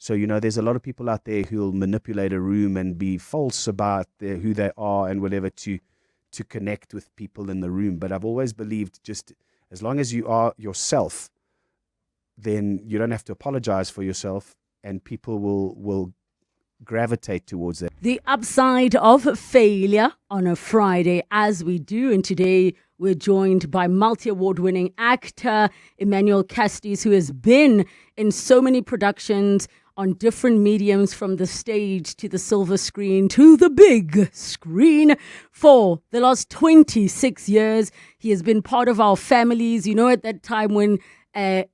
So, there's a lot of people out there who'll manipulate a room and be false about who they are and whatever to connect with people in the room. But I've always believed just as long as you are yourself, then you don't have to apologize for yourself, and people will gravitate towards that. The upside of failure on a Friday, as we do. And today we're joined by multi-award winning actor Emmanuel Castis, who has been in so many productions on different mediums, from the stage to the silver screen to the big screen. For the last 26 years, he has been part of our families. At that time when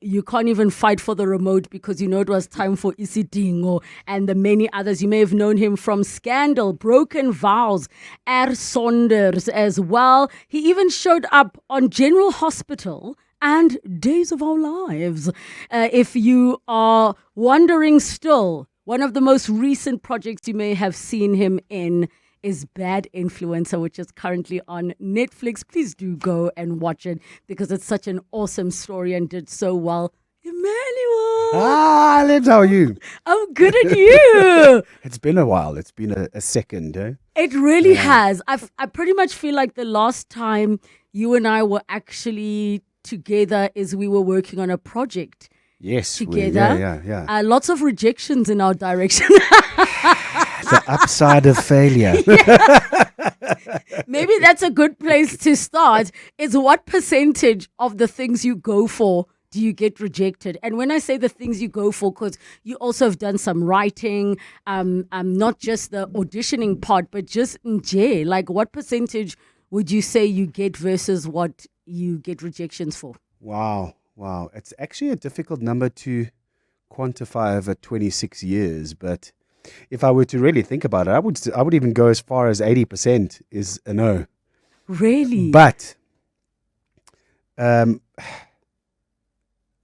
you can't even fight for the remote because it was time for Isidingo and the many others. You may have known him from Scandal, Broken Vows, Saunders as well. He even showed up on General Hospital and Days of Our Lives. If you are wondering still, one of the most recent projects you may have seen him in is Bad Influencer, which is currently on Netflix. Please do go and watch it because it's such an awesome story and did so well. Emmanuel! Ah, Lebs, how are you? I'm good at you! It's been a while. It's been a second, eh? It really has. I pretty much feel like the last time you and I were actually together is we were working on a project. Yes, together. Yeah. Lots of rejections in our direction. The upside of failure. Maybe that's a good place to start. Is what percentage of the things you go for do you get rejected? And when I say the things you go for, because you also have done some writing, not just the auditioning part, but just in jail. Like, what percentage would you say you get versus what you get rejections for? Wow. It's actually a difficult number to quantify over 26 years, but if I were to really think about it, I would even go as far as 80% is a no. Really? But no,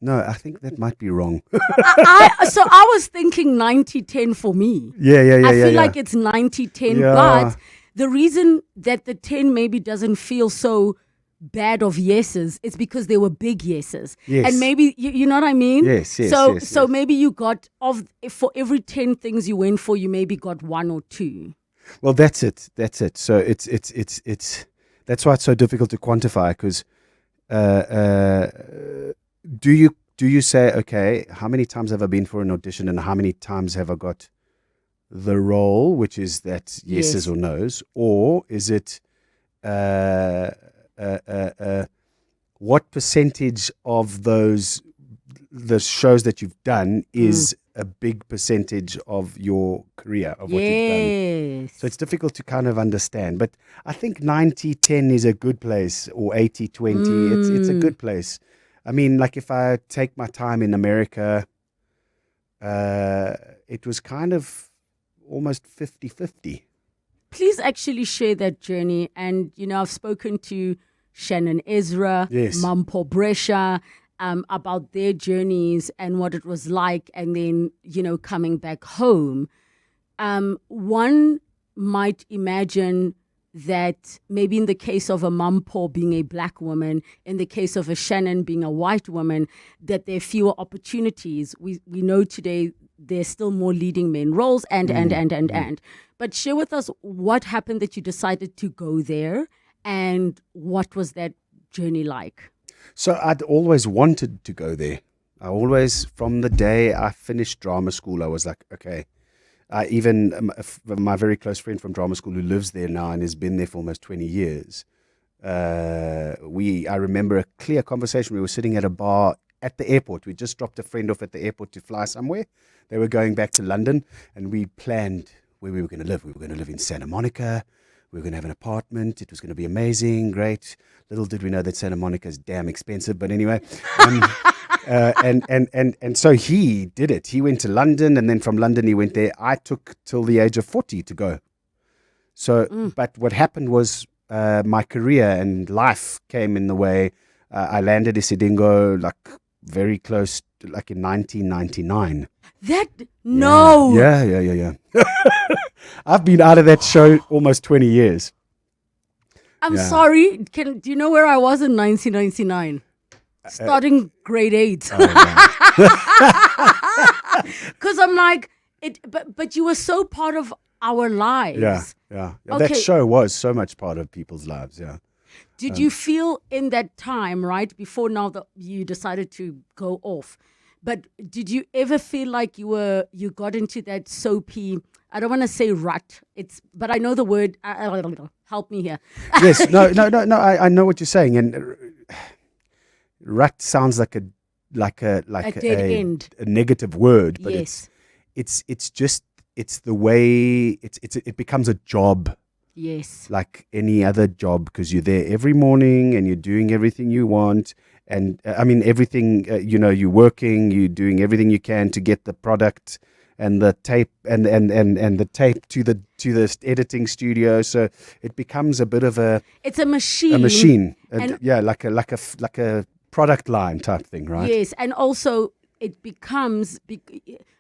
I think that might be wrong. So I was thinking 90-10 for me. Yeah. I feel like it's 90-10, but the reason that the 10 maybe doesn't feel so bad of yeses, it's because they were big yeses. Yes. And maybe, you know what I mean? Yes. So maybe you got, for every 10 things you went for, you maybe got 1 or 2. Well, that's it. So it's that's why it's so difficult to quantify, because do you say, okay, how many times have I been for an audition and how many times have I got the role, which is that yeses or nos, or is it what percentage of the shows that you've done is a big percentage of your career, of what you've done. So it's difficult to kind of understand. But I think 90-10 is a good place, or 80-20. It's a good place. I mean, like if I take my time in America, it was kind of almost 50-50. Please actually share that journey. And, I've spoken to Shannon Ezra, Mampo Brescia, about their journeys and what it was like, and then, coming back home. One might imagine that maybe in the case of a Mampo being a black woman, in the case of a Shannon being a white woman, that there are fewer opportunities. We know today there's still more leading men roles and. But share with us what happened that you decided to go there, and what was that journey like? So I'd always wanted to go there. I always, from the day I finished drama school, I was like, okay. Even my very close friend from drama school who lives there now and has been there for almost 20 years, I remember a clear conversation. We were sitting at a bar at the airport. We just dropped a friend off at the airport to fly somewhere. They were going back to London, and we planned where we were going to live. We were going to live in Santa Monica. We were going to have an apartment. It was going to be amazing, great. Little did we know that Santa Monica is damn expensive. But anyway, and so he did it. He went to London, and then from London he went there. I took till the age of 40 to go. So, but what happened was my career and life came in the way. I landed Isidingo like very close, like in 1999. No. Yeah. I've been out of that show almost 20 years. I'm sorry. Do you know where I was in 1999? Starting grade 8. Because I'm like, but you were so part of our lives. Yeah. Okay. That show was so much part of people's lives. Yeah. Did you feel in that time, right, before now that you decided to go off, but did you ever feel like you got into that soapy, I don't want to say rut, but I know the word, help me here. Yes. No. I know what you're saying. And rut sounds like a dead end. a negative word, but Yes. it's the way it becomes a job. Yes. Like any other job, because you're there every morning and you're doing everything you want. And everything, you're working, you're doing everything you can to get the product and the tape and the tape to the editing studio. So it becomes a bit of It's a machine. And like a product line type thing, right? Yes. And also it becomes,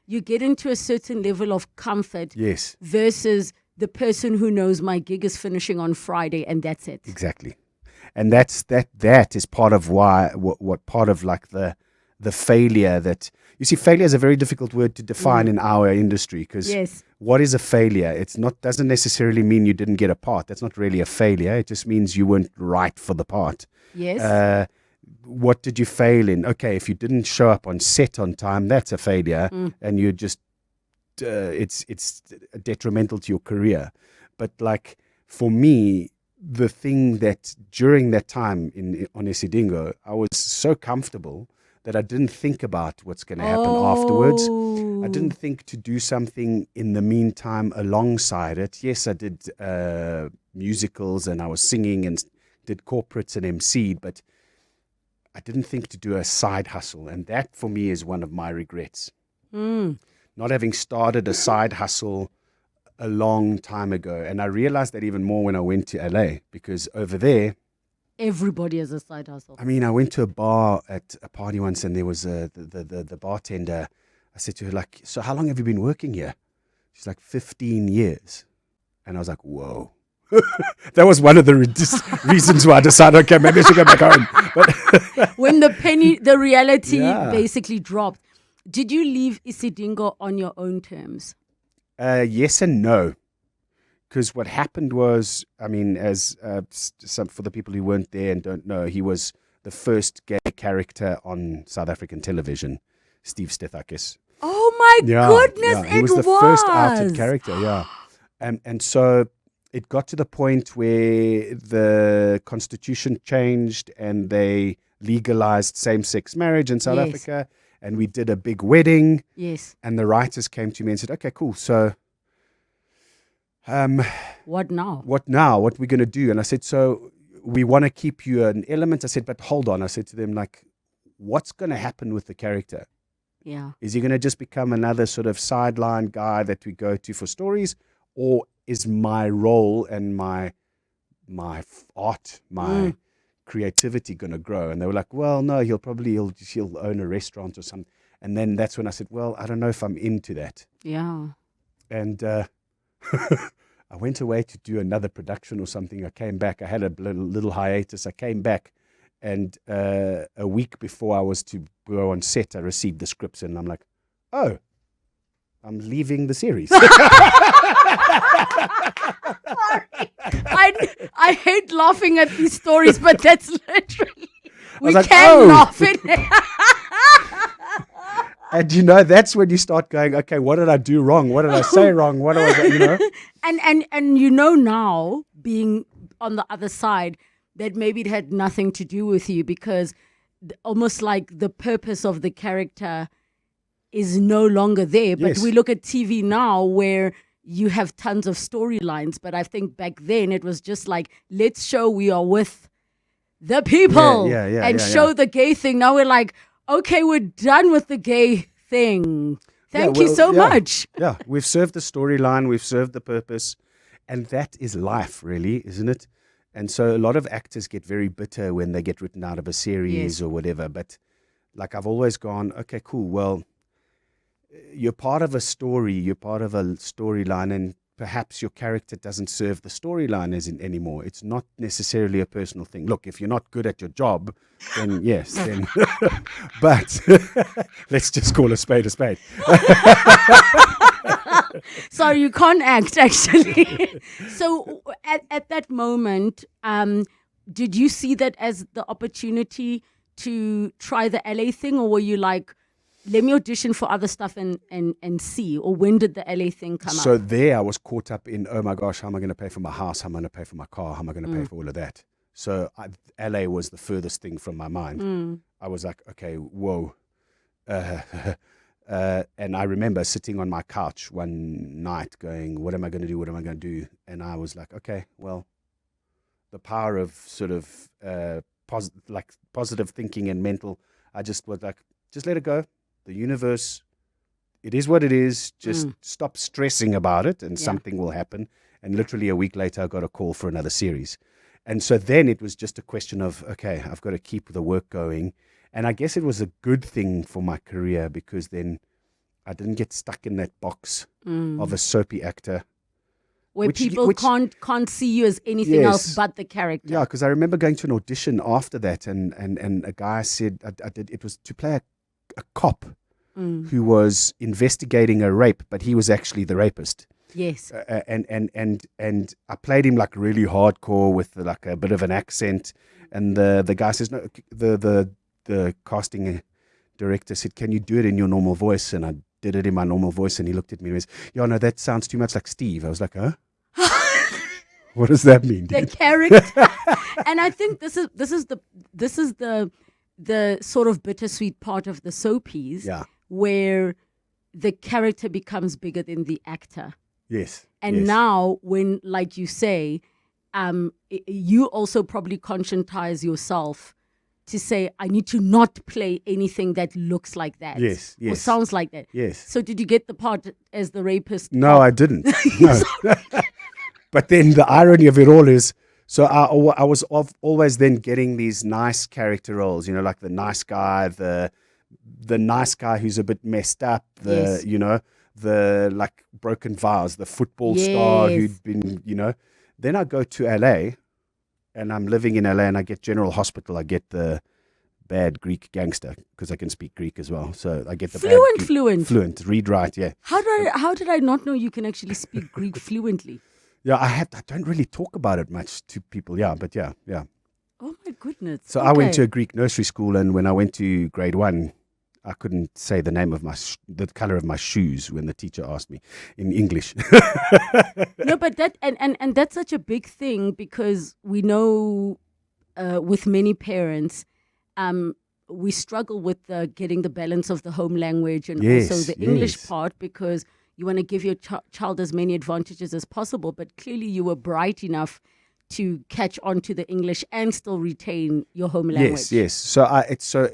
you get into a certain level of comfort. Yes. Versus the person who knows my gig is finishing on Friday and that's it. Exactly. And that is part of what part of like the failure that you see. Failure is a very difficult word to define in our industry, because what is a failure? Doesn't necessarily mean you didn't get a part. That's not really a failure. It just means you weren't right for the part. Yes. What did you fail in? Okay, if you didn't show up on set on time, that's a failure, and you just it's detrimental to your career. But like for me, the thing that during that time on Isidingo, I was so comfortable that I didn't think about what's going to happen afterwards. I didn't think to do something in the meantime alongside it. Yes, I did musicals and I was singing and did corporates and MC'd, but I didn't think to do a side hustle. And that for me is one of my regrets. Not having started a side hustle a long time ago. And I realized that even more when I went to LA, because over there, everybody has a side hustle. I went to a bar at a party once, and there was the bartender. I said to her, like, so how long have you been working here? She's like, 15 years. And I was like, whoa. That was one of the reasons why I decided, okay, maybe I should go back home. But when the reality basically dropped, did you leave Isidingo on your own terms? Yes and no. Because what happened was, as for the people who weren't there and don't know, he was the first gay character on South African television, Steve Stethakis. Oh my goodness, he was the first outed character, yeah. And so it got to the point where the constitution changed and they legalized same-sex marriage in South Africa, and we did a big wedding. Yes. And the writers came to me and said, okay, cool, so what now? What now? What are we going to do? And I said, so we want to keep you an element. I said, but hold on. I said to them, like, what's going to happen with the character? Yeah. Is he going to just become another sort of sideline guy that we go to for stories? Or is my role and my art, my creativity going to grow? And they were like, well, no, he'll own a restaurant or something. And then that's when I said, well, I don't know if I'm into that. Yeah. And I went away to do another production or something. I came back. I had a little hiatus. I came back, and a week before I was to go on set, I received the scripts, and I'm like, oh, I'm leaving the series. Sorry. I hate laughing at these stories, but that's literally, we can laugh at it. And that's when you start going, okay, what did I do wrong? What did I say wrong? What was I, And now, being on the other side, that maybe it had nothing to do with you, because almost like the purpose of the character is no longer there. But we look at TV now where you have tons of storylines. But I think back then it was just like, let's show we are with the people and show the gay thing. Now we're like, okay, we're done with the gay thing. Thank you so much. Yeah, we've served the storyline, we've served the purpose, and that is life, really, isn't it? And so a lot of actors get very bitter when they get written out of a series or whatever. But like I've always gone, okay, cool, well, you're part of a story, you're part of a storyline, and perhaps your character doesn't serve the storyline anymore. It's not necessarily a personal thing. Look, if you're not good at your job, then yes, then. But let's just call a spade a spade. Sorry, you can't act, actually. So at that moment, did you see that as the opportunity to try the LA thing, or were you like, let me audition for other stuff and see? Or when did the LA thing come up? So there I was caught up in, oh my gosh, how am I going to pay for my house? How am I going to pay for my car? How am I going to pay for all of that? So LA was the furthest thing from my mind. I was like, okay, whoa. And I remember sitting on my couch one night going, what am I going to do? What am I going to do? And I was like, okay, well, the power of sort of positive thinking and mental, I just was like, just let it go. The universe, it is what it is. Just stop stressing about it and something will happen. And literally a week later, I got a call for another series. And so then it was just a question of, okay, I've got to keep the work going. And I guess it was a good thing for my career because then I didn't get stuck in that box of a soapy actor. Where people can't see you as anything else but the character. Yeah, because I remember going to an audition after that and a guy said I did. It was to play a cop who was investigating a rape, but he was actually the rapist. Yes. And I played him like really hardcore with like a bit of an accent. And the guy says, no, the casting director said, can you do it in your normal voice? And I did it in my normal voice. And he looked at me and was, yeah, no, that sounds too much like Steve. I was like, huh? What does that mean? The character. And I think this is the sort of bittersweet part of the soapies, where the character becomes bigger than the actor. Yes. And now, when, like you say, you also probably conscientize yourself to say, I need to not play anything that looks like that. Yes. Or sounds like that. Yes. So did you get the part as the rapist? No, I didn't. No. But then the irony of it all is, so I was always then getting these nice character roles, like the nice guy, the nice guy who's a bit messed up, the like broken vase, the football star who'd been, Then I go to LA and I'm living in LA and I get General Hospital. I get the bad Greek gangster because I can speak Greek as well. So I get the fluent, read, write, yeah. How did I not know you can actually speak Greek fluently? Yeah, I don't really talk about it much to people. Yeah, but yeah. Oh my goodness. So I went to a Greek nursery school, and when I went to grade 1, I couldn't say the name of the color of my shoes when the teacher asked me in English. No, but that and that's such a big thing because we know with many parents, we struggle with getting the balance of the home language and also the English part because you want to give your child as many advantages as possible. But clearly you were bright enough to catch on to the English and still retain your home language. Yes. So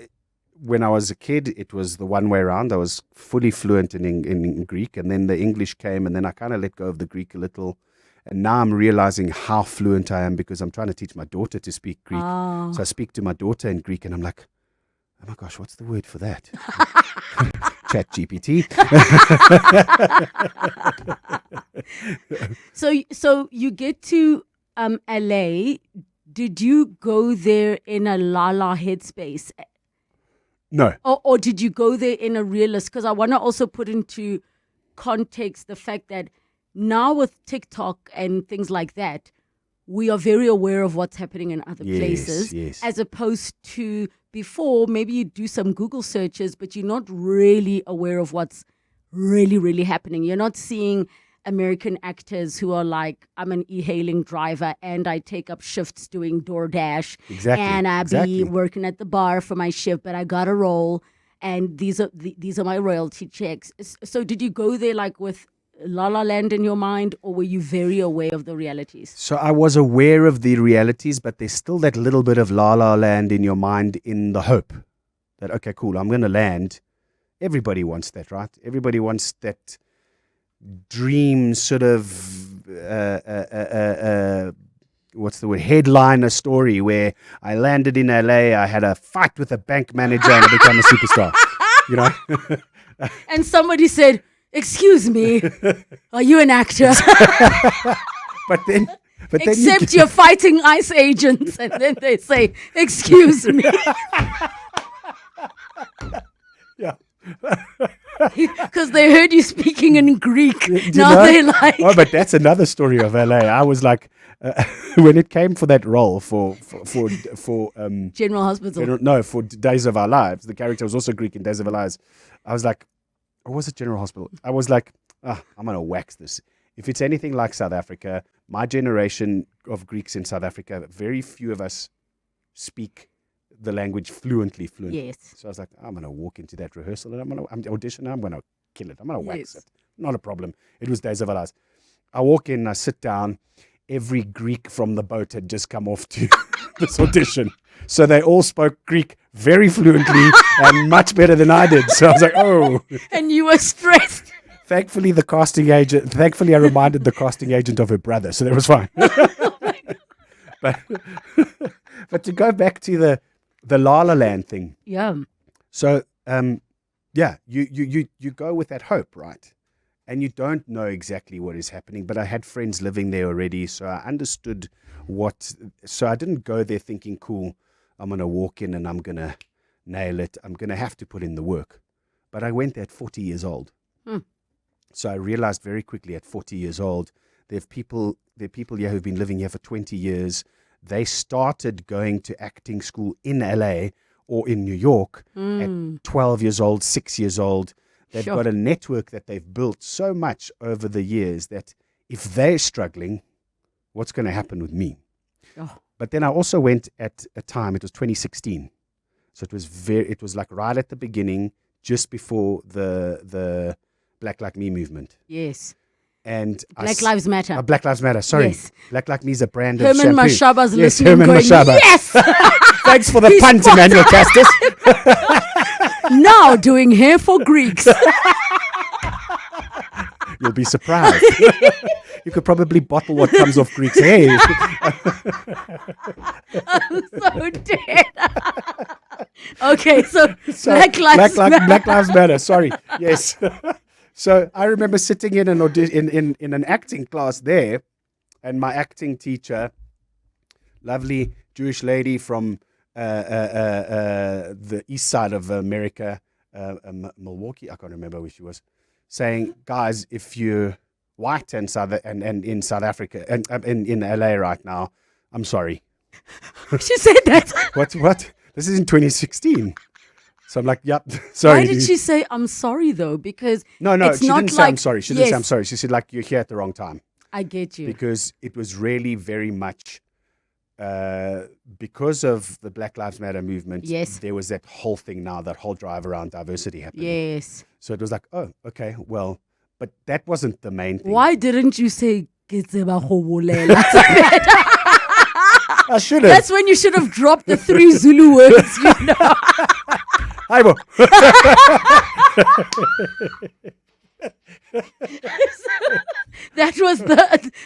when I was a kid, it was the one way around. I was fully fluent in Greek, and then the English came, and then I kind of let go of the Greek a little. And now I'm realizing how fluent I am because I'm trying to teach my daughter to speak Greek. So I speak to my daughter in Greek, and I'm like, oh my gosh, what's the word for that? Chat GPT. So you get to LA. Did you go there in a la headspace? No. Or did you go there in a realist? Because I want to also put into context the fact that now with TikTok and things like that, we are very aware of what's happening in other places. Yes. As opposed to before, maybe you do some Google searches, but you're not really aware of what's really, really happening. You're not seeing American actors who are like, I'm an e-hailing driver and I take up shifts doing DoorDash. Exactly. And I be working at the bar for my shift, but I got a role and these are my royalty checks. So did you go there like with La La Land in your mind, or were you very aware of the realities? So I was aware of the realities, but there's still that little bit of La La Land in your mind in the hope that, okay, cool, I'm going to land. Everybody wants that, right? Everybody wants that dream sort of, what's the word, headliner story where I landed in LA, I had a fight with a bank manager and I became a superstar, And somebody said, Excuse me, are you an actor? But then you Except you're fighting ICE agents, and then they say, "Excuse me," yeah. because they heard you speaking in Greek. Do you Now know? they're like, Oh, but that's another story of LA. I was like, when it came for that role for General Hospital. for Days of Our Lives, the character was also Greek in Days of Our Lives. I was like, or was it General Hospital? I was like, I'm gonna wax this. If it's anything like South Africa, my generation of Greeks in South Africa, very few of us speak the language fluently. Yes. So I was like, I'm going to walk into that rehearsal and I'm audition and I'm going to kill it. I'm going to wax Yes. it. Not a problem. It was Days of Our Lives. I walk in, I sit down. Every Greek from the boat had just come off to this audition. So they all spoke Greek very fluently and much better than I did. So I was like, oh. And you were stressed. Thankfully, I reminded the casting agent of her brother. So that was fine. But to go back to the La La Land thing. Yeah. So, you go with that hope, right? And you don't know exactly what is happening, but I had friends living there already, so I understood so I didn't go there thinking, cool, I'm going to walk in and I'm going to nail it. I'm going to have to put in the work. But I went there at 40 years old. So I realized very quickly at 40 years old, there are people here who've been living here for 20 years. They started going to acting school in LA or in New York at 12 years old, 6 years old. They've got a network that they've built so much over the years that if they're struggling, what's going to happen with me? Oh. But then I also went at a time, it was 2016. So it was like right at the beginning, just before the Black Like Me movement. Yes. And Black Lives Matter. Black Lives Matter, sorry. Yes. Black Like Me is a brand of Herman shampoo. Mashaba's Yes, listening Herman going, Mashaba. yes! Thanks for the punt, Emmanuel Castis. Now doing hair for Greeks. You'll be surprised. You could probably bottle what comes off Greek's hair. I'm so dead. Okay, so Black Lives Matter. Sorry. Yes. So I remember sitting in an acting class there, and my acting teacher, lovely Jewish lady from the east side of America, Milwaukee, I can't remember where she was, saying, guys, if you're white and in South Africa and in LA right now, I'm sorry. She said that. What? This is in 2016. So I'm like, yep, sorry. Why did she say I'm sorry though? Because No, it's she not didn't say like, I'm sorry. She didn't say I'm sorry. She said like you're here at the wrong time. I get you. Because it was really very much because of the Black Lives Matter movement. Yes. There was that whole thing now, that whole drive around diversity happening. Yes. So it was like, oh, okay, well, but that wasn't the main thing. Why didn't you say I should have. That's when you should have dropped the 3 Zulu words, you know. Aibo. That was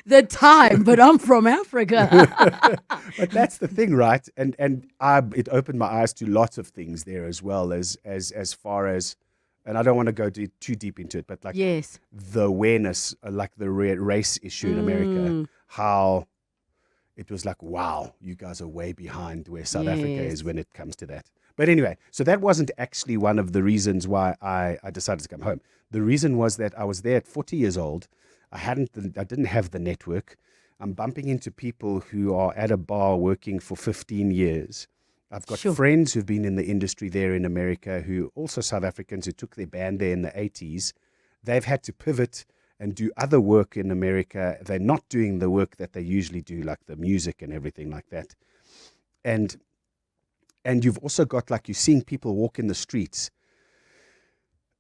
the time, but I'm from Africa. But that's the thing, right? And it opened my eyes to lots of things there as well as far as, and I don't want to go too deep into it, but like Yes. the awareness, like the race issue in America, how it was like, wow, you guys are way behind where South Africa is when it comes to that. But anyway, so that wasn't actually one of the reasons why I decided to come home. The reason was that I was there at 40 years old. I didn't have the network. I'm bumping into people who are at a bar working for 15 years. I've got friends who've been in the industry there in America who also South Africans who took their band there in the 80s. They've had to pivot and do other work in America. They're not doing the work that they usually do, like the music and everything like that. And you've also got, like, you're seeing people walk in the streets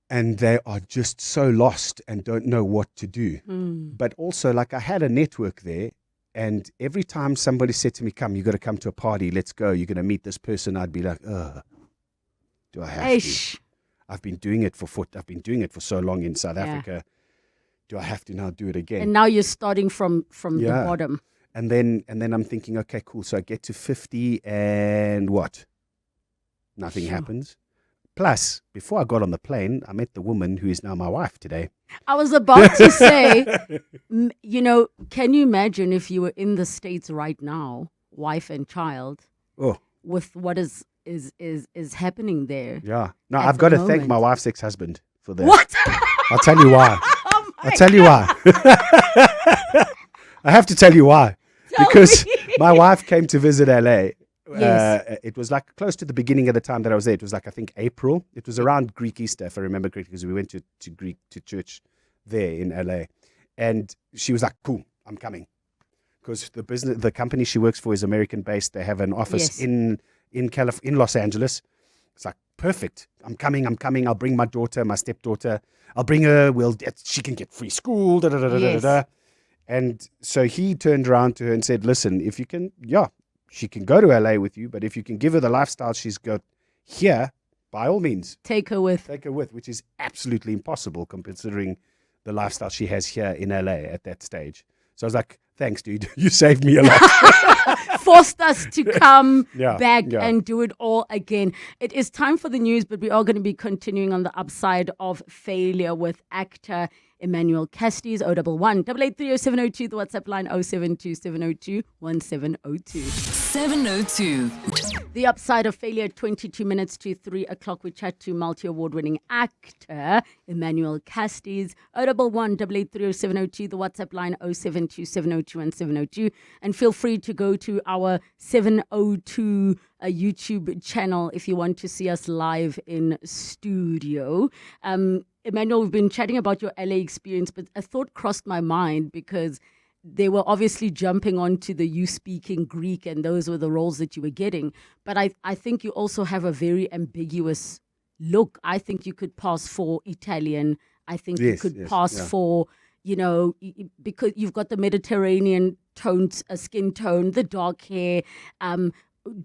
and they are just so lost and don't know what to do. But also, like, I had a network there, and every time somebody said to me, come, you got to come to a party, let's go, you're going to meet this person, I'd be like, do I have to? I've been doing it for so long in South Africa. Do I have to now do it again? And now you're starting from the bottom. And then I'm thinking, okay, cool. So I get to 50 and what? Nothing happens. Plus, before I got on the plane, I met the woman who is now my wife today. I was about to say, can you imagine if you were in the States right now, wife and child, Oh, with what is happening there? yeah. No, At I've the got to thank moment. my wife's ex-husband for that. What? I'll tell you why. Oh my I'll tell you why. I have to tell you why. Tell Because me. my wife came to visit LA. Yes. It was like close to the beginning of the time that I was there. It was like, I think, April. It was around Greek Easter, if I remember correctly, because we went to church there in LA. And she was like, cool, I'm coming. Because the company she works for is American based. They have an office Yes. in Los Angeles. It's like, perfect. I'm coming. I'll bring my daughter, my stepdaughter. I'll bring her. She can get free school. Da, da, da, da, da, Yes. da. And so he turned around to her and said, listen, if you can, she can go to LA with you, but if you can give her the lifestyle she's got here, by all means, Take her with. which is absolutely impossible considering the lifestyle she has here in LA at that stage. So I was like, thanks, dude. You saved me a lot. Forced us to come Yeah, back yeah. and do it all again. It is time for the news, but we are going to be continuing on the upside of failure with actor Emmanuel Castis, 011 883 0702, the WhatsApp line 072 702 1702. 702. The upside of failure, 22 minutes to 3 o'clock. We chat to multi-award-winning actor Emmanuel Castis, 011 883 0702, the WhatsApp line 072 702 1702. And feel free to go to our 702 YouTube channel if you want to see us live in studio. Emmanuel, we've been chatting about your LA experience, but a thought crossed my mind because they were obviously jumping onto the you speaking Greek and those were the roles that you were getting. But I think you also have a very ambiguous look. I think you could pass for Italian. I think you Yes, could yes, pass yeah. for, because you've got the Mediterranean tones, skin tone, the dark hair.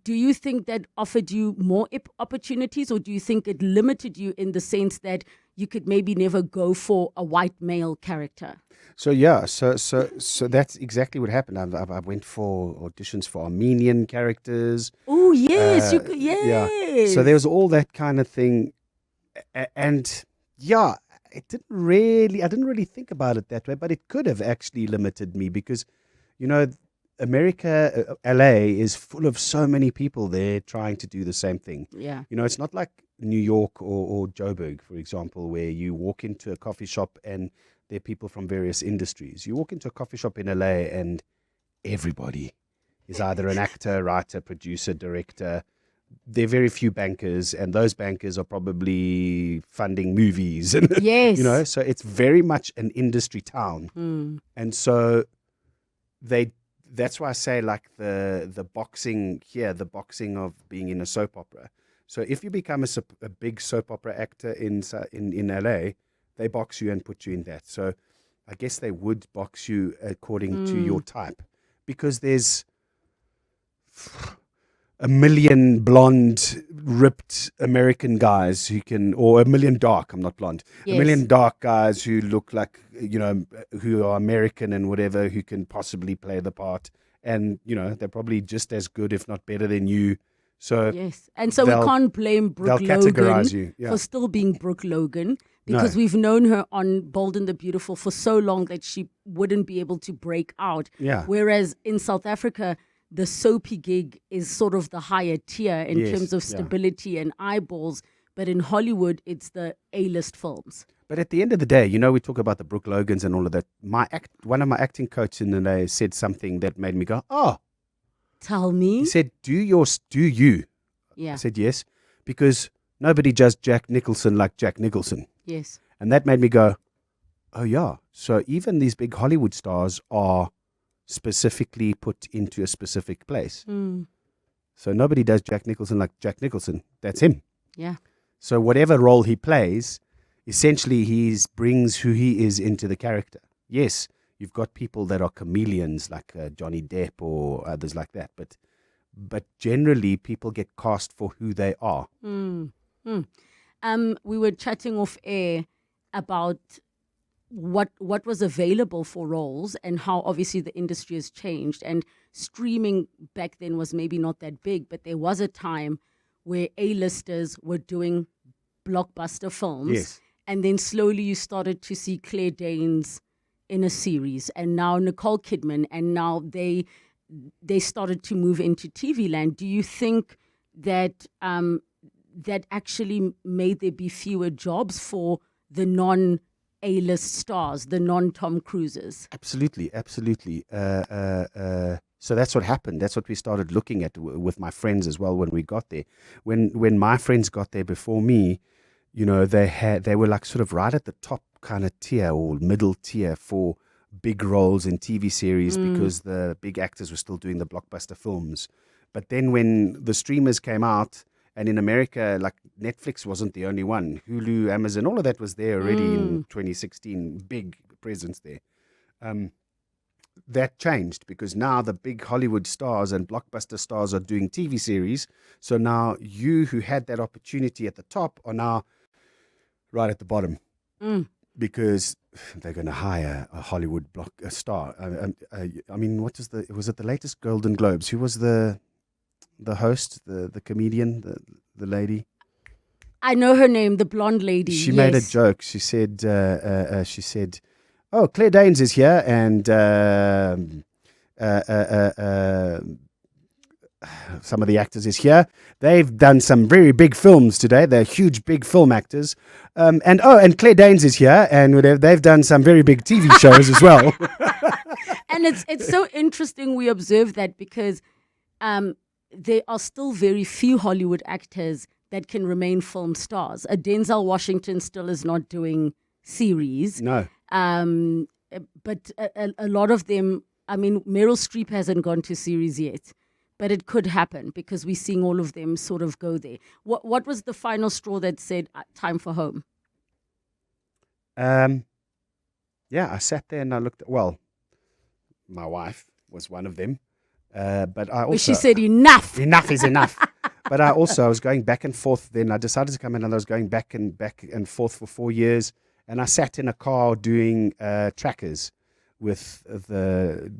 Do you think that offered you more opportunities, or do you think it limited you in the sense that you could maybe never go for a white male character? So that's exactly what happened. I went for auditions for Armenian characters. Oh, yes, you could, Yeah. yes. So there was all that kind of thing, and yeah, I didn't really think about it that way, but it could have actually limited me because, America, LA is full of so many people there trying to do the same thing. Yeah. It's not like New York or Joburg, for example, where you walk into a coffee shop and there are people from various industries. You walk into a coffee shop in LA and everybody is either an actor, writer, producer, director. There are very few bankers, and those bankers are probably funding movies. And Yes. so it's very much an industry town. And so that's why I say, like, the boxing here, the boxing of being in a soap opera. So if you become a big soap opera actor in LA, they box you and put you in that. So I guess they would box you according to your type, because there's a million blonde, ripped American guys or a million dark, I'm not blonde, Yes. a million dark guys who look like, who are American and whatever, who can possibly play the part. And, they're probably just as good, if not better than you. So Yes. And so we can't blame Brooke they'll Logan categorize you, yeah. for still being Brooke Logan, because No. we've known her on Bold and the Beautiful for so long that she wouldn't be able to break out. Yeah. Whereas in South Africa, the soapy gig is sort of the higher tier in Yes, terms of yeah. stability and eyeballs. But in Hollywood, it's the A-list films. But at the end of the day, we talk about the Brooke Logans and all of that. One of my acting coaches in the day said something that made me go, oh. Tell me. He said, do you? Yeah. I said, yes, because nobody judged Jack Nicholson like Jack Nicholson. Yes. And that made me go, oh, yeah. So even these big Hollywood stars are specifically put into a specific place. So nobody does Jack Nicholson like Jack Nicholson. That's him. Yeah. So whatever role he plays, essentially he brings who he is into the character. Yes, you've got people that are chameleons like Johnny Depp or others like that, but generally people get cast for who they are. We were chatting off air about what was available for roles and how obviously the industry has changed, and streaming back then was maybe not that big, but there was a time where A-listers were doing blockbuster films. Yes. And then slowly you started to see Claire Danes in a series, and now Nicole Kidman, and now they started to move into TV land. Do you think that that actually made there be fewer jobs for the non-A-list stars, the non-Tom Cruises? Absolutely. So that's what happened. That's what we started looking at with my friends as well when we got there. When my friends got there before me, they were like sort of right at the top kind of tier or middle tier for big roles in TV series because the big actors were still doing the blockbuster films. But then when the streamers came out, and in America, like Netflix wasn't the only one. Hulu, Amazon, all of that was there already in 2016, big presence there. That changed because now the big Hollywood stars and blockbuster stars are doing TV series. So now you who had that opportunity at the top are now right at the bottom because they're going to hire a Hollywood star. I mean, was it the latest Golden Globes? Who was the host, the comedian, the lady? I know her name, the blonde lady. She made a joke. She said, "Oh, Claire Danes is here, and some of the actors is here. They've done some very big films today. They're huge, big film actors. And Claire Danes is here, and they've done some very big TV shows as well." And it's so interesting we observe that because there are still very few Hollywood actors that can remain film stars. Denzel Washington still is not doing series. No. But a lot of them, I mean, Meryl Streep hasn't gone to series yet, but it could happen because we're seeing all of them sort of go there. What was the final straw that said time for home? Yeah, I sat there and I looked. Well, my wife was one of them, but I also. She said enough. Enough is enough. But I was going back and forth. Then I decided to come in, and I was going back and forth for 4 years. And I sat in a car doing trackers with the,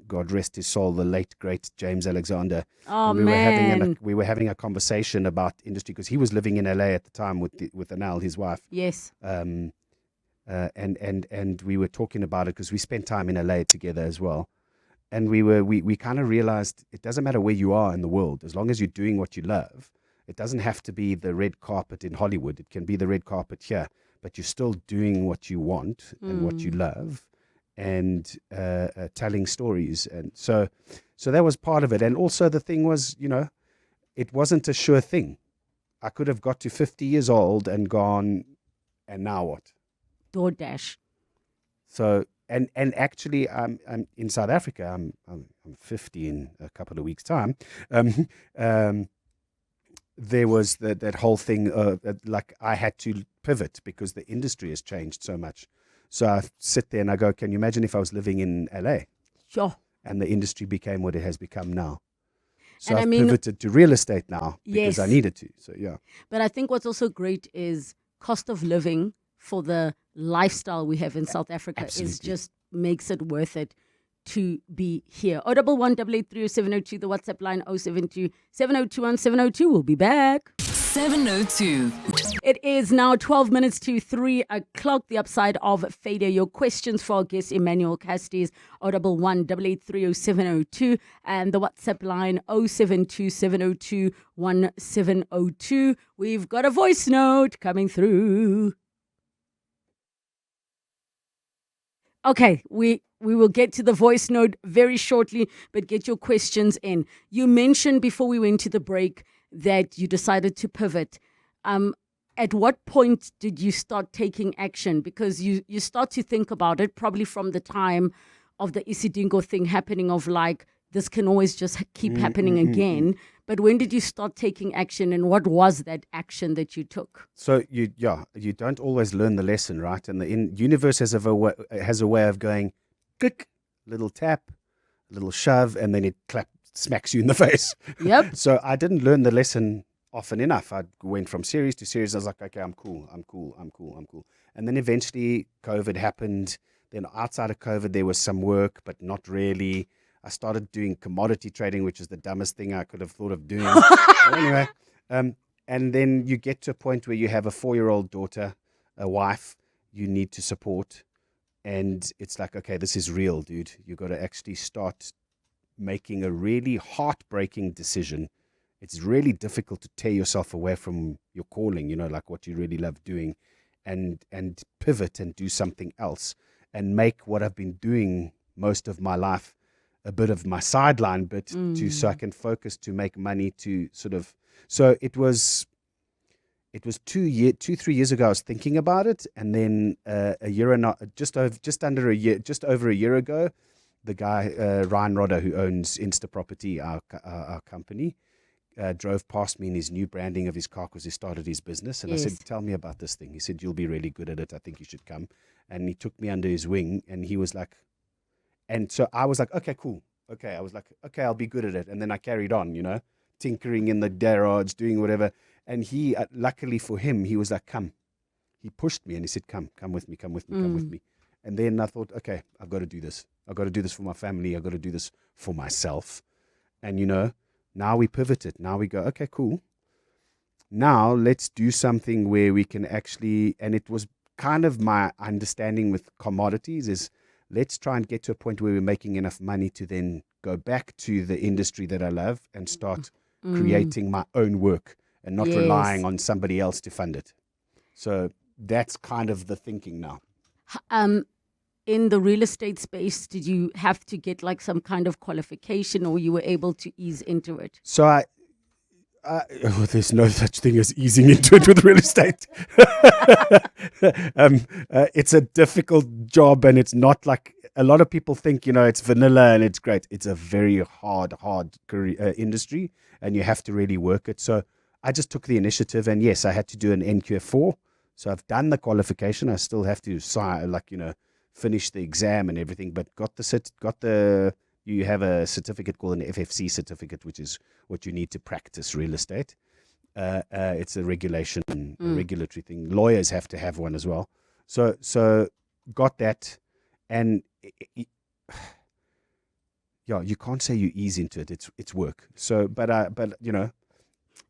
God rest his soul, the late great James Alexander. Oh, and man. We were having a conversation about industry because he was living in LA at the time with Anal, his wife. Yes. And we were talking about it because we spent time in LA together as well. And we kind of realized it doesn't matter where you are in the world, as long as you're doing what you love. It doesn't have to be the red carpet in Hollywood. It can be the red carpet here, but you're still doing what you want and what you love, and telling stories. And so that was part of it. And also the thing was, it wasn't a sure thing. I could have got to 50 years old and gone, and now what? DoorDash. So. And actually, I'm in South Africa. I'm 50 in a couple of weeks' time. There was that whole thing. Like I had to pivot because the industry has changed so much. So I sit there and I go, "Can you imagine if I was living in LA?" Sure. And the industry became what it has become now. So And I've pivoted to real estate now because I needed to. So yeah. But I think what's also great is cost of living for the lifestyle we have in South Africa is just makes it worth it to be here. 011-883-0702, the WhatsApp line 072-7021-702. We'll be back. 702. It is now 12 minutes to 3 o'clock, the upside of failure. Your questions for our guest, Emmanuel Castis, 011-883-0702, and the WhatsApp line 072-702-1702. We've got a voice note coming through. Okay, we will get to the voice note very shortly, but get your questions in. You mentioned before we went to the break that you decided to pivot. At what point did you start taking action? Because you start to think about it probably from the time of the Isidingo thing happening of like, this can always just keep happening again. But when did you start taking action, and what was that action that you took? So you don't always learn the lesson, right? And the universe has a way of going, click, little tap, little shove, and then it smacks you in the face. Yep. So I didn't learn the lesson often enough. I went from series to series. I was like, okay, I'm cool. And then eventually COVID happened. Then outside of COVID, there was some work, but not really. I started doing commodity trading, which is the dumbest thing I could have thought of doing. But anyway, And then you get to a point where you have a 4-year-old daughter, a wife you need to support. And it's like, okay, this is real, dude. You got to actually start making a really heartbreaking decision. It's really difficult to tear yourself away from your calling, like what you really love doing, and pivot and do something else and make what I've been doing most of my life a bit of my sideline, but so I can focus to make money to sort of. So it was 3 years ago I was thinking about it, and then a year and just over a year ago, the guy Ryan Rodder, who owns Insta Property, our company, drove past me in his new branding of his car because he started his business, and I said, "Tell me about this thing." He said, "You'll be really good at it. I think you should come." And he took me under his wing, and he was like, and so I was like, "Okay, cool. Okay," I was like, "Okay, I'll be good at it." And then I carried on, tinkering in the garage, doing whatever. And he, luckily for him, he was like, "Come." He pushed me and he said, come with me, come with me, come with me. And then I thought, okay, I've got to do this. I've got to do this for my family. I've got to do this for myself. And, now we pivoted. Now we go, okay, cool. Now let's do something where we can actually, and it was kind of my understanding with commodities is, let's try and get to a point where we're making enough money to then go back to the industry that I love and start creating my own work and not relying on somebody else to fund it. So that's kind of the thinking now. In the real estate space, did you have to get like some kind of qualification, or you were able to ease into it? So there's no such thing as easing into it with real estate. It's a difficult job, and it's not like a lot of people think, it's vanilla and it's great. It's a very hard career, industry, and you have to really work it. So I just took the initiative, and yes, I had to do an NQF4. So I've done the qualification. I still have to finish the exam and everything, but you have a certificate called an FFC certificate, which is what you need to practice real estate. It's a regulatory thing. Lawyers have to have one as well. So got that, and you can't say you ease into it. It's work. So, but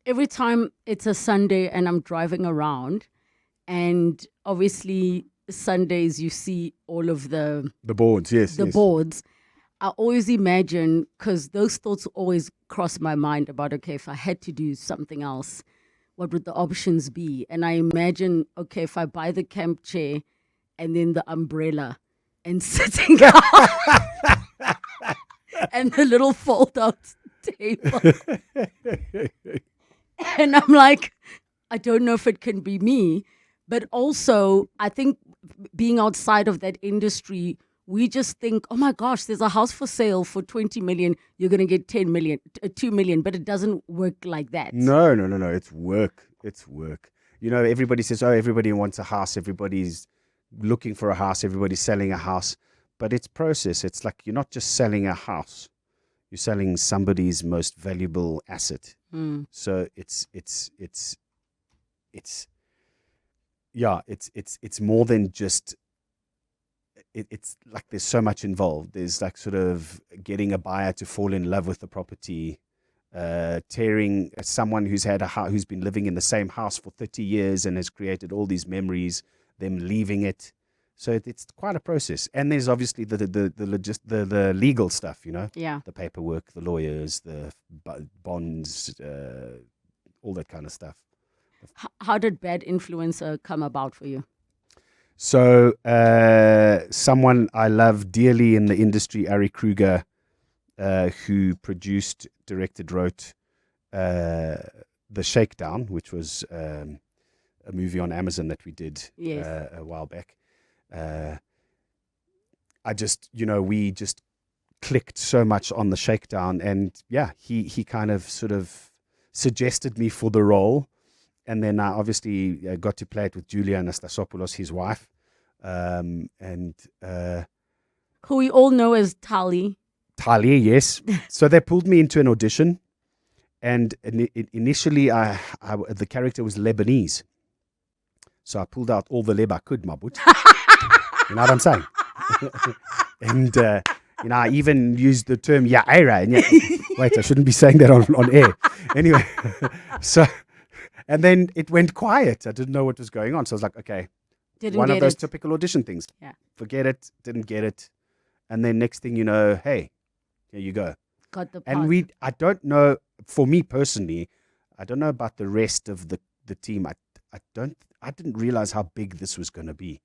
every time it's a Sunday and I'm driving around, and obviously Sundays you see all of the boards, boards. I always imagine, because those thoughts always cross my mind about, okay, if I had to do something else, what would the options be? And I imagine, okay, if I buy the camp chair and then the umbrella and sitting and the little fold-out table. And I'm like, I don't know if it can be me. But also, I think being outside of that industry, we just think, oh my gosh, there's a house for sale for 20 million. You're going to get 10 million, 2 million, but it doesn't work like that. No. It's work. Everybody says, oh, everybody wants a house. Everybody's looking for a house. Everybody's selling a house. But it's process. It's like you're not just selling a house. You're selling somebody's most valuable asset. So it's more than just, it's like there's so much involved. There's like sort of getting a buyer to fall in love with the property, tearing someone who's been living in the same house for 30 years and has created all these memories, them leaving it. So it's quite a process. And there's obviously the legal stuff, the paperwork, the lawyers, the bonds, all that kind of stuff. How did Bad Influencer come about for you? So someone I love dearly in the industry, Ari Kruger, who produced, directed, wrote The Shakedown, which was a movie on Amazon that we did a while back. We just clicked so much on The Shakedown, and he kind of sort of suggested me for the role. And then I obviously got to play it with Julia Anastasopoulos, his wife, who we all know as Tali. Tali, yes. So they pulled me into an audition, and initially the character was Lebanese. So I pulled out all the leb I could, Mabotja. You know what I'm saying? And I even used the term Ya'ira. Wait, I shouldn't be saying that on air. Anyway, so. And then it went quiet. I didn't know what was going on. So I was like, okay, Didn't one get of those it. typical audition things. Yeah. Forget it. Didn't get it. And then next thing you know, hey, here you go. Got the And part. I don't know, for me personally, I don't know about the rest of the team. I didn't realize how big this was going to be.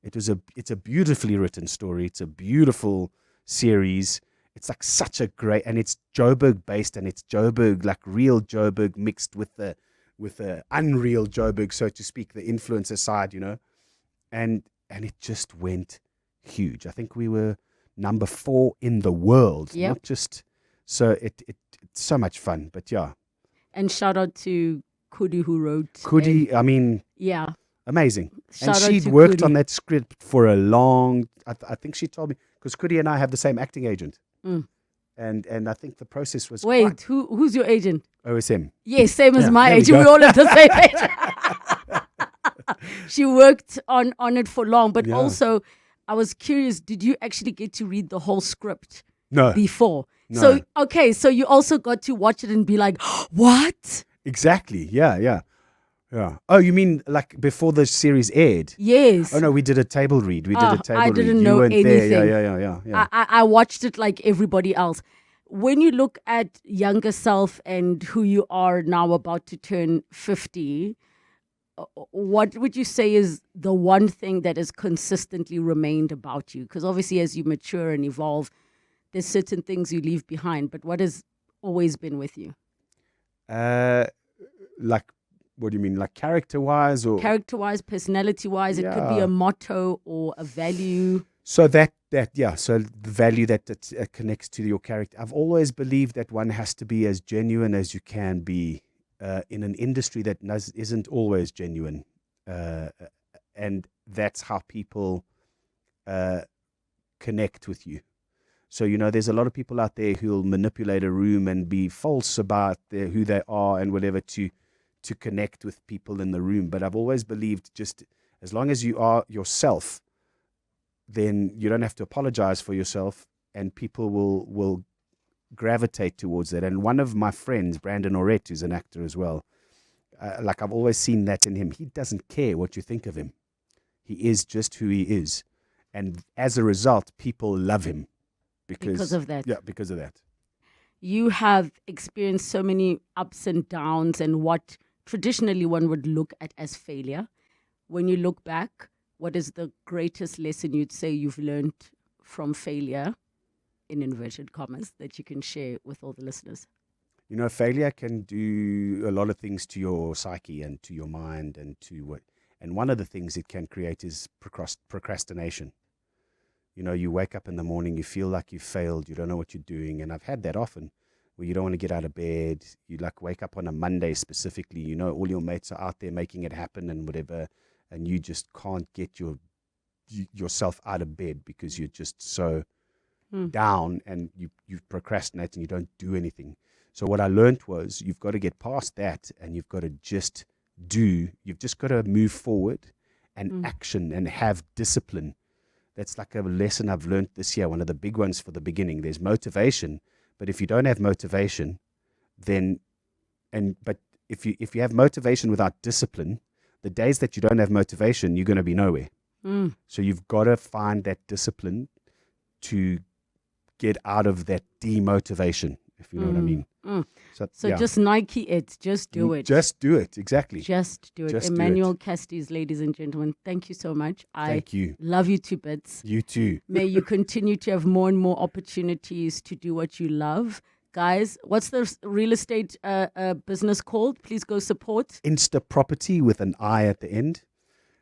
It's a beautifully written story. It's a beautiful series. It's like such a great, and it's Joburg based, and it's Joburg, like real Joburg mixed with the unreal Joburg, so to speak, the influencer side, and it just went huge. I think we were number 4 in the world, Yep. not just, so it's so much fun, but yeah. And shout out to Kudi who wrote. Kudi, I mean, Yeah. amazing. Shout And out she'd to worked Kudi. on that script for a long, I think she told me, because Kudi and I have the same acting agent. Mm. And I think the process was Wait, quite who's your agent? OSM. Yes, same as Yeah, my there we agent. go. We all have the same agent. She worked on it for long, but Yeah. also I was curious, did you actually get to read the whole script No, before? No. So, okay, so you also got to watch it and be like, what? exactly. Yeah. Oh, you mean like before the series aired? Yes. Oh no, we did a table read. We did Ah, a table I read. didn't You know weren't anything. there. Yeah. I watched it like everybody else. When you look at younger self and who you are now about to turn 50, what would you say is the one thing that has consistently remained about you? Because obviously as you mature and evolve, there's certain things you leave behind, but what has always been with you? Like, what do you mean? Like character-wise or? Character-wise, personality-wise, it could be Yeah. a motto or a value. So so the value that connects to your character. I've always believed that one has to be as genuine as you can be in an industry that isn't always genuine. And that's how people connect with you. So, there's a lot of people out there who'll manipulate a room and be false about who they are and whatever to connect with people in the room. But I've always believed just as long as you are yourself, then you don't have to apologize for yourself, and people will gravitate towards that. And one of my friends, Brandon Oret, who's an actor as well, like I've always seen that in him. He doesn't care what you think of him. He is just who he is. And as a result, people love him. Because of that. Yeah, because of that. You have experienced so many ups and downs and what traditionally one would look at as failure. When you look back, what is the greatest lesson you'd say you've learned from failure, in inverted commas, that you can share with all the listeners? Failure can do a lot of things to your psyche and to your mind and one of the things it can create is procrastination. You wake up in the morning, you feel like you failed, you don't know what you're doing. And I've had that often where you don't want to get out of bed. You wake up on a Monday specifically, all your mates are out there making it happen and whatever. And you just can't get yourself out of bed because you're just so down and you procrastinate and you don't do anything. So what I learned was you've got to get past that and you've got to just you've just got to move forward and action and have discipline. That's like a lesson I've learned this year, one of the big ones for the beginning. There's motivation, but if you don't have motivation, but if you have motivation without discipline, the days that you don't have motivation, you're going to be nowhere. So you've got to find that discipline to get out of that demotivation, if you know what I mean. So just Nike it, just do it. Just do it, exactly. Just do it. Just do Emmanuel it. Castis, ladies and gentlemen, thank you so much. Thank you. Love you to bits. You too. May you continue to have more and more opportunities to do what you love. Guys, what's the real estate business called? Please go support. Insta Property with an I at the end.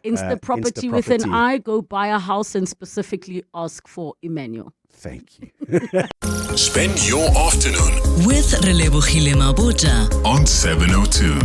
Insta Property with an I. Go buy a house and specifically ask for Emmanuel. Thank you. Spend your afternoon with Relebogile Mabotja on 702.